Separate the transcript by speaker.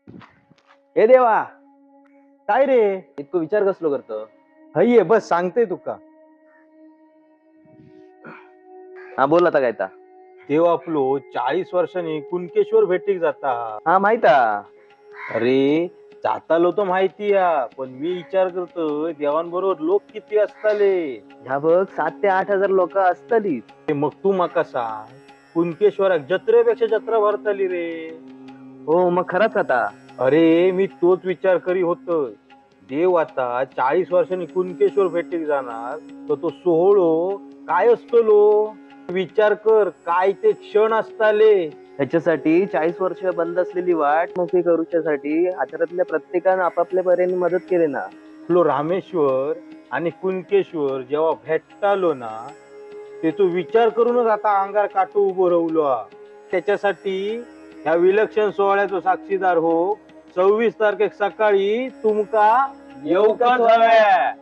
Speaker 1: हे देवा.
Speaker 2: काय रे?
Speaker 1: इतकं विचार कसलो करतो?
Speaker 2: हय बस सांगते तुका.
Speaker 1: हा बोल आता काय ता.
Speaker 2: देव आपलो 40 वर्षांनी कुणकेश्वर भेटीक जाता.
Speaker 1: हा माहित हा.
Speaker 2: अरे जातालो तो माहिती या, पण मी विचार करतो देवांबरोबर लोक किती असताले.
Speaker 1: ह्या बघ 7 ते 8 हजार लोक असतली.
Speaker 2: मग तू मका सांग, कुणकेश्वराक जत्रेपेक्षा जत्रा भरताली रे.
Speaker 1: हो मग खरंच आता.
Speaker 2: अरे मी तोच विचार करी होतोय. देव आता 40 वर्षांनी कुणकेश्वर भेटीक जाणार, तर तो सोहळो काय असतलो. विचार कर, काय ते क्षण असताले.
Speaker 1: ह्याच्यासाठी 40 वर्ष बंद असलेली वाट मोकळी करूच्यासाठी आचारातल्या प्रत्येकानं आपापल्या पर्यायाने मदत केली ना.
Speaker 2: आपलो रामेश्वर आणि कुणकेश्वर जेव्हा भेटतालो ना, ते तो विचार करूनच आता अंगार काटू उभं राहिलो. त्याच्यासाठी ह्या विलक्षण सोहळ्याचो साक्षीदार हो. 26 तारखेक सकाळी तुमका येऊकच हव्या.